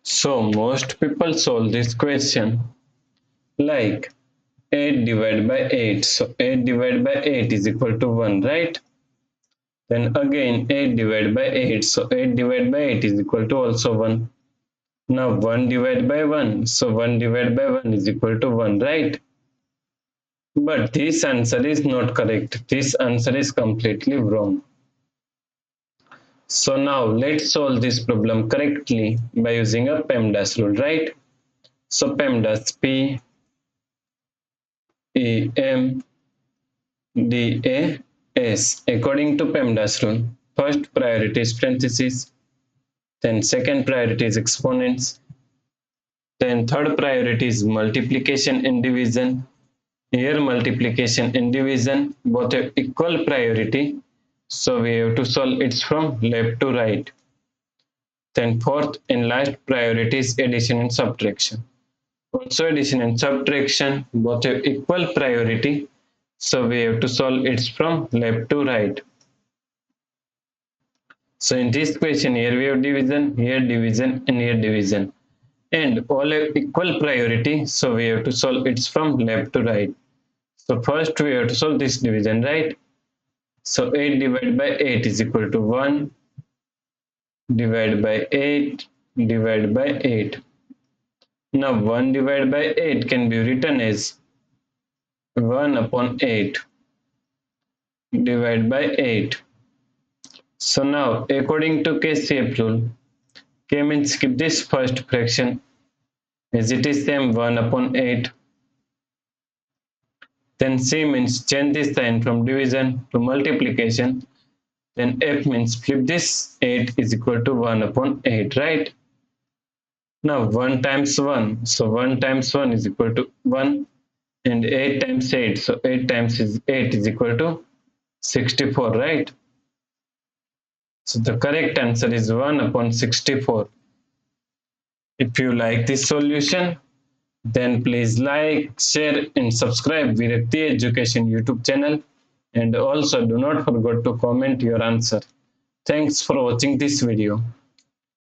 So most people solve this question like 8 divided by 8. So 8 divided by 8 is equal to 1, right? Then again 8 divided by 8. So 8 divided by 8 is equal to also 1. Now 1 divided by 1. So 1 divided by 1 is equal to 1, right? But this answer is not correct. This answer is completely wrong. So now let's solve this problem correctly by using a PEMDAS rule, right? So PEMDAS, P E M D A S. According to PEMDAS rule, first priority is parentheses, then second priority is exponents, then third priority is multiplication and division. Here multiplication and division both have equal priority, so we have to solve it from left to right. Then fourth and last priority is addition and subtraction. Also addition and subtraction both have equal priority, so we have to solve it from left to right. So in this question, here we have division, and here division, and all have equal priority, so we have to solve it from left to right. So first we have to solve this division, right? So 8 divided by 8 is equal to 1 divided by 8 divided by 8. Now 1 divided by 8 can be written as 1 upon 8 divided by 8. So now according to KCF rule, K means skip this first fraction as it is same 1 upon 8. Then C means change this sign from division to multiplication. Then F means flip this 8 is equal to 1 upon 8, right? Now 1 times 1, so 1 times 1 is equal to 1, and 8 times 8, so 8 times 8 is equal to 64, right? So the correct answer is 1 upon 64. If you like this solution, then please like, share and subscribe Virakti Education YouTube channel, and also do not forget to comment your answer. Thanks for watching this video.